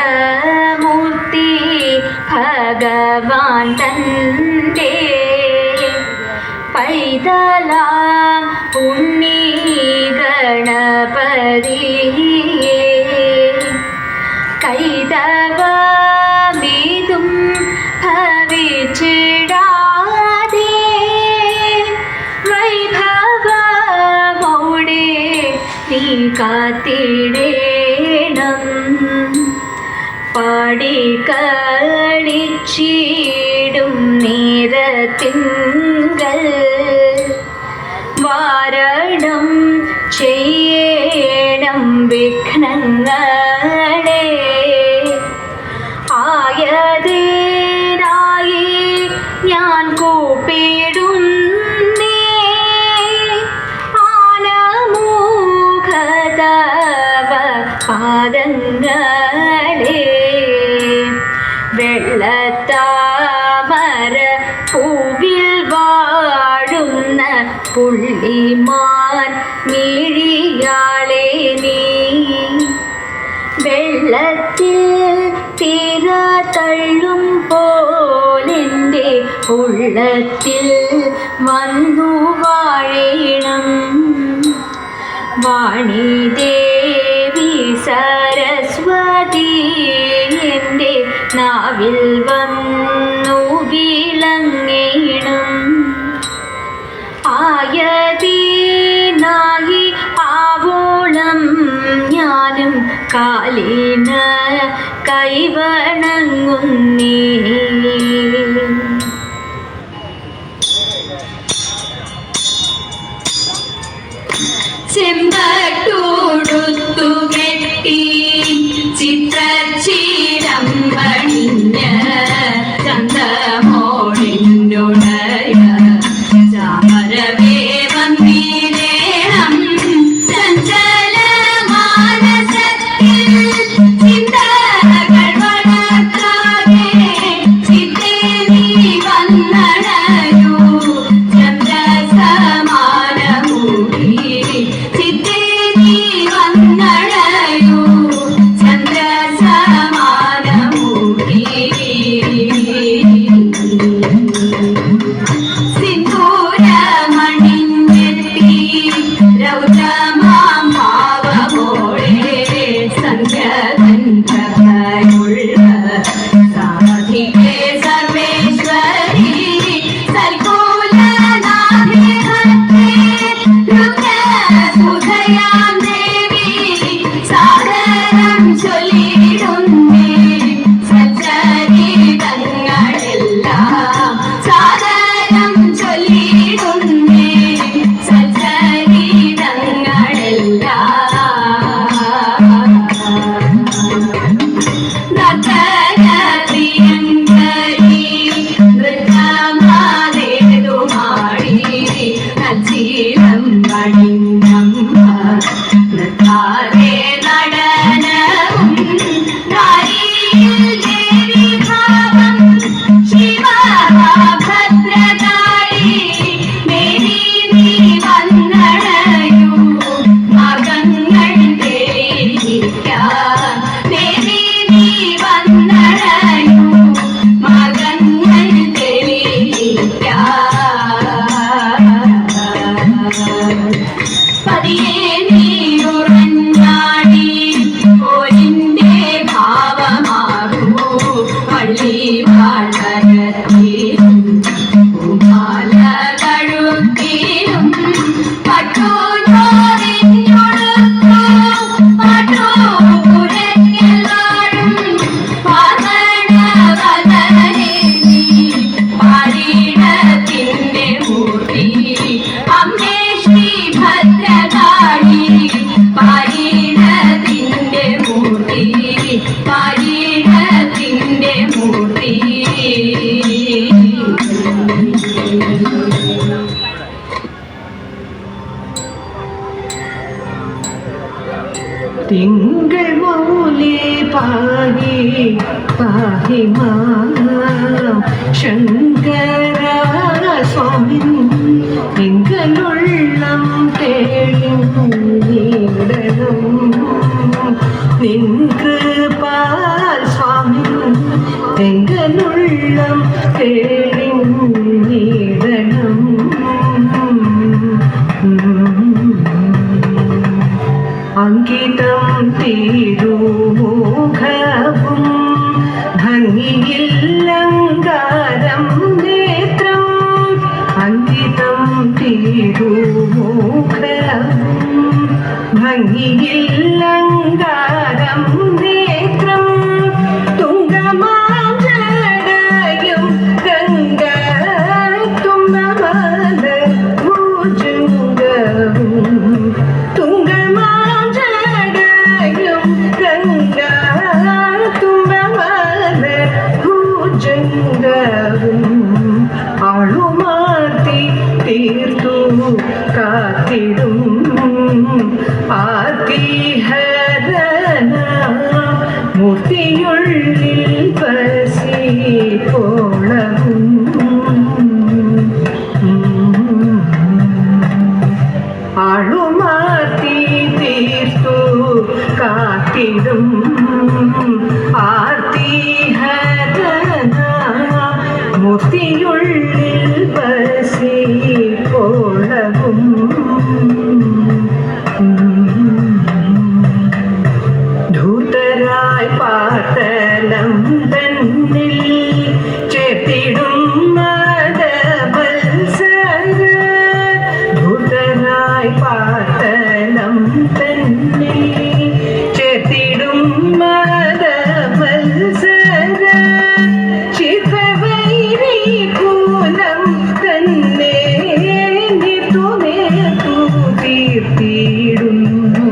കൈരാതമൂർത്തി ഭഗവാൻ തൻ്റെ പൈതലാം ഉണ്ണി ഗണപതിയെ കൈതവമിതും ഭവിച്ചിടാതെ വൈഭവമോടെ നീ കാത്തിടേണം. പാടിക്കളിച്ചിടും നേരത്തിങ്കൽ വാരണം ചെയ്യണം വിഘ്നങ്ങളെ. ആയതിനായി ഞാൻ കൂപ്പിടുന്നേ ആനമുഖതവ പാദങ്ങളെ. വെള്ളത്താമര പൂവിൽ വാഴുന്ന പുള്ളിമാൻ മിഴിയാളെ നീ വെള്ളത്തിൽ തിര തള്ളും പോലെൻ്റെ ഉള്ളത്തിൽ വന്നു വാഴണം. വാണിദേവി സരസ്വതി എൻ്റെ നാവിൽ വന്നു വിളങ്ങണം. ആയതിനായി ആവോളം ഞാനും കാലിന കൈവണങ്ങുന്നേ. ചെമ്പട്ടുടുത്തു കെട്ടി ചിത്രച്ചീരം പണിഞ്ഞ ചന്തമോളിനുടയ ചാമരവേ വന്നിടേണം. ചഞ്ചല മാനസത്തിൽ ചിന്തകൾ വളർത്താതെ ചിത്തേ നീ വന്നടയൂ. ചന്ദ്രസമാനമൂടി ചിത്തേ നീ വന്നടയൂ. ചന്ദ്രസമാനമൂടി സിന്ദൂരമണിഞ്ഞെത്തി രൗദ്രമാം ഭാവമോടെ സന്ധ്യഗന്ധമുള്ള സാധികേ സർവേശ്വരി സൽകുലനാഥേ രുദ്രസുധയാം ദേവി സാദരം ചൊല്ലിടുന്നേ. സച്ചരിതങ്ങളെല്ലാം സാദരം ചൊല്ലിടുന്നേ. സച്ചരിതങ്ങളെല്ലാം നൃത്തനപ്രിയങ്കരി നൃത്തമാതേതുമാടി നച്ചീലം പണിഞ്ഞമ്മ നൃത്താതെ നടനവും നാരിയിൽ ദേവി ഭാവം ശിവഭദ്രകാളി മേരി നീ വന്നടയൂ. മകങ്ങൾ തെളിയിക്കാൻ മേരി നീ വന്നടയൂ. മകങ്ങൾ തെളിയിക്കാൻ പതിയെ നീ ഉറഞ്ഞാടി പോരിന്റെ ഭാവമാകൂ. പള്ളി വാഴത്തിലും പൂമാല കഴുത്തിലും പട്ടുചോറിഞ്ഞൊടുത്തു പട്ടുപുരയ്ക്കലാടും പാർവണവദനേ നീ പാരീടത്തിന്റെ മൂർത്തി അമ്മേ ശ്രീ ഭദ്രകാളി. പാരീടത്തിന്റെ മൂർത്തി പാരീടത്തിന്റെ മൂർത്തി. തിങ്കൾ മൗലി പാഹി പാഹി മാം ശങ്കര സ്വാമി തിങ്കളുള്ളം തേടി നീടണം നിൻ തിരുമുഖവും ഭംഗിയില്ലങ്കാരം നേത്രം അങ്കിതം തിരുമുഖവും ഭംഗിയില്ലങ്കാരം നേത്രം തുങ്കമാം ജടയും ഗംഗ തുമ്പമല ഭുജംഗവും തുങ്കമാം ജടയും ഗംഗ തുമ്പമല ഭുജംഗവും ആളുമാർത്തി തീർത്തു കാത്തിടും ആതിഹരന മൂർത്തിയുള്ളിൽ വസിപ്പോളവും ആളുമാർത്തി തീർത്തു കാത്തിടും ആതിഹരന മൂർത്തിയുള്ളിൽ വസിപ്പോളവും ധൂതരായി പാതലം തന്നിൽ ചേർത്തിടും മദവത്സര ധൂതരായി പാതലം തന്നിൽ ചേർത്തിടും മദവത്സര ചിതവൈരി കൂലം തന്നെ നിർത്തു നേർത്തു തീർത്തിടുന്നു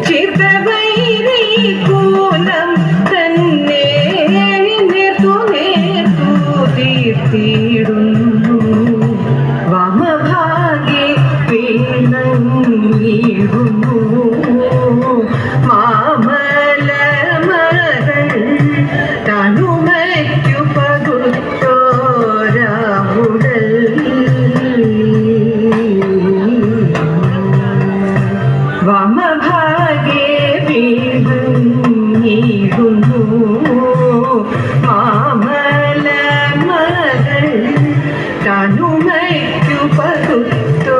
ചിതവൈരി കൂലം തന്നെ നേർത്തു നേർത്തു തീർത്തിടുന്നു വാമഭാഗ്യേ വീണങ്ങിടുന്നു മാമലമകൾ തനുമയ്ക്കു പകുത്തോരാവുടൽ വാമഭാഗ്യേ വീണങ്ങിടുന്നു മാമലമകൾ തനുമയ്ക്കു പകുത്തോരാവുടൽ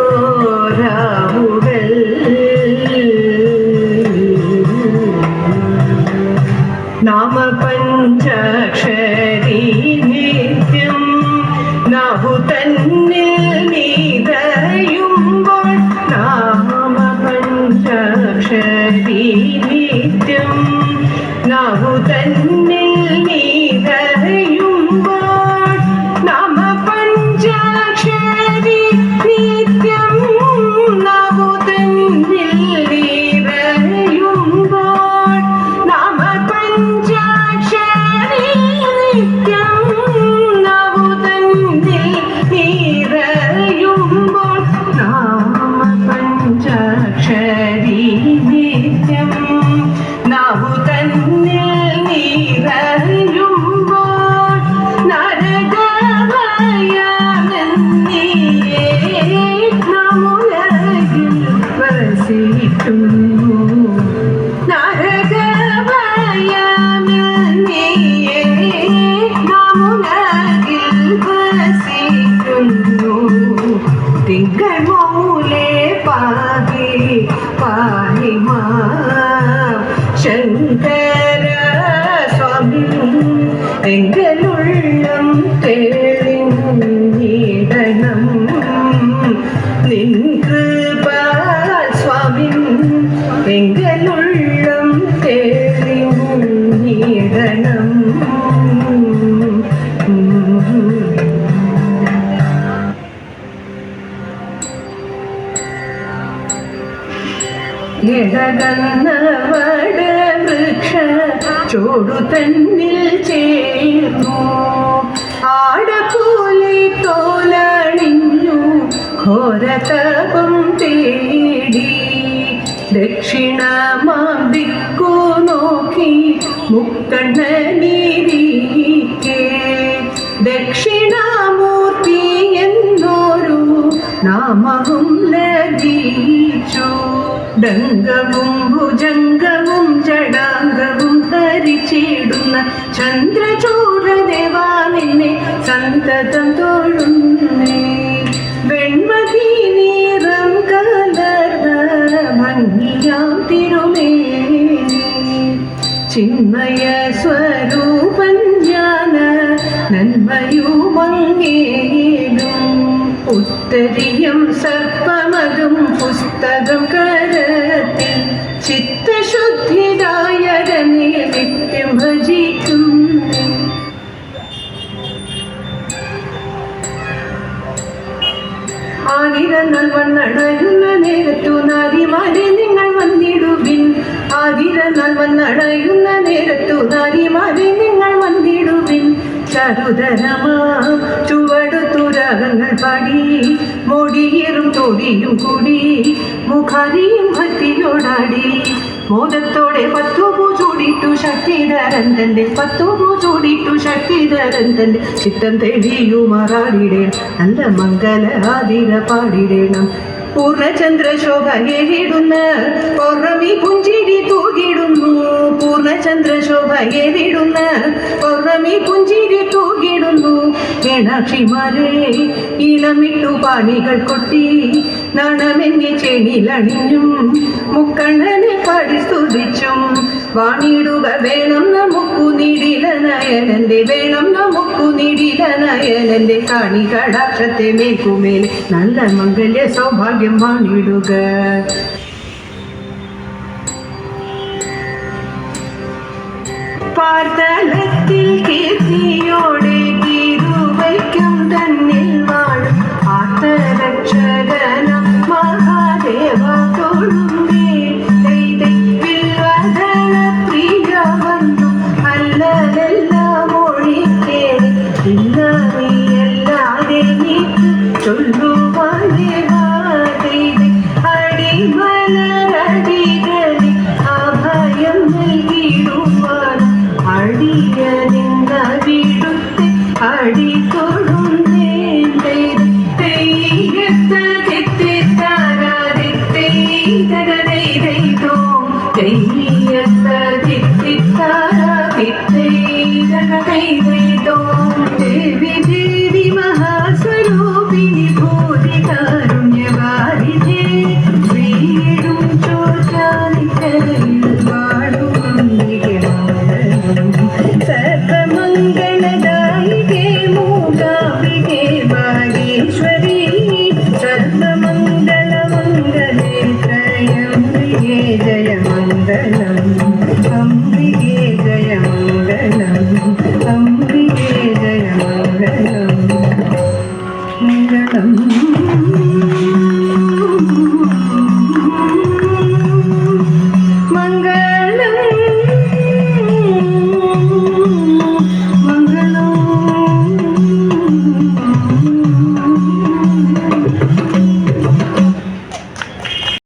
നാമപഞ്ചാക്ഷരി നിത്യം നാഹു തന്നിൽ നീതയുമ്പോൾ നാമപഞ്ചാക്ഷരി നിത്യം നാഹു തന്നിൽ നീതയുമ്പോൾ നാമപഞ്ചാക്ഷരി നിത്യം നാഹു തന്നിൽ നീതയുമ്പോൾ നാമപഞ്ചാക്ഷരി നിത്യം നാഹു തന്നിൽ നീതയുമ്പോൾ നാമപഞ്ചാക്ഷരി നിത്യം നാഹു തന്നിൽ നീതയുമ്പോൾ നരകഭയമെന്നീയേ നമുലകിൽ വസിക്കുന്നു നരകഭയമെന്നീയേ നമുലകിൽ വസിക്കുന്നു തിങ്കൾ മൂലേ പാഹി പാഹിമാ ശങ്കര സ്വാമി എങ്കലുള്ളം തെളിഞ്ഞിടണം നിൻ കൃപാ സ്വാമി എങ്കലുള്ളം തെളിഞ്ഞിടണം എഴകന്ന വടവൃക്ഷ ചോടു തന്നിൽ ചേർന്നു ആടപോലെ തോലണിഞ്ഞു ഘോരതപം തേടി ദക്ഷിണമാം ദിക്കു നോക്കി മുക്കണ്ണനീരിക്കെ ദക്ഷിണാമൂർത്തി എന്നൊരു നാമവും ലഭിച്ചു ഡംഗവും ഭുജംഗവും ജടാംഗവും ധരിച്ചിടുന്ന ചന്ദ്രചൂഡദേവാ നിന്നെ സന്തതം തൊഴുന്നേ വെൺമതി നീറം കലർന്ന ഭംഗിയാം തിരുമേ ചിന്മയ സ്വരൂപൻ ജ്ഞാന നന്മയുമങ്ങേടും ഉത്തരീയം സർപ്പമതും പുസ്തകം കരത്തിൽ ചിത്തശുദ്ധിദായകനെ നിത്യം ഭജിക്കും. ആതിരനാൾ വന്നടയുന്ന നേരത്തു നാരിമാരെ നിങ്ങൾ വന്നിടുവിൻ. ആതിരനാൾ വന്നടയുന്ന നേരത്തു നാരിമാരെ നിങ്ങൾ വന്നിടുവിൻ. ചരുതരമാം ചുവടുത്തുരകങ്ങൾ പാടി മൊടിയേറും തൊടിയും കൂടി മുഖാരിയും ഭക്തിയോടാടി മോദത്തോടെ പത്തുപൂ ചൂടിട്ടു ശക്തിധരൻ തന്റെ പത്തുപൂ ചൂടിട്ടു ശക്തിധരൻ തന്റെ ചിത്തം തെളിയുമാറാടിടേണം നല്ല മംഗല ആതിര പാടിടേണം. പൂർണ്ണചന്ദ്രശോഭ ഏറിടുന്ന പൗർണമി പുഞ്ചിരി തൂകിടുന്നു. പൂർണ്ണചന്ദ്രശോഭ ഏറിടുന്ന പൗർണമി പുഞ്ചിരി തൂകിടുന്നു. മീനാക്ഷിമാരെ ഇളമിട്ടു പാണികൾ കൊട്ടി നാണമെന്നെ ചെണിലണിഞ്ഞും മുക്കണ്ണനെ പാടി സ്തുതിച്ചും വാണിടുക വേണം നമുക്കു നീടില നയനന്റെ വേണം നമുക്കു നീടില നയനന്റെ കാണി കടാക്ഷത്തെ മേൽക്കുമേലെ നല്ല മംഗല്യ സൗഭാഗ്യം വാണിടുക. പാർത്തലത്തിൽ കീർത്തിയോടെ തിരുവയ്ക്കും തന്നിൽ വാഴും ആർത്തരക്ഷകനം മഹാദേവ തൊഴുന്നേ. വിൽവദന പ്രിയ വന്നു അല്ലലെല്ലാം ഒഴിക്കേറി ഇല്ല നീയല്ലാതെ നീക്ക് ചൊല്ലുവാനേ അടിമലരടികളിൽ അഭയം നൽകിടുവാൻ അടിയനിന്ന വിടുത്തെ അടി തൊഴുന്നേൻ. ദേവി ദേവി മഹാസ്വരൂപിണി ഭൂതി കാരുണ്യവാരിധേ വീടും ചോറ്റാനിക്കരയിൽ വാഴുമംബികെ മംഗളം. സർവമംഗളദായികേ മൂകാംബികേ വാഗീശ്വരി സർവമംഗളമംഗലേ ത്രയംബികേ ജയമംഗളം. അംബികേ ജയമംഗളം അംബികേ ജയമംഗളം.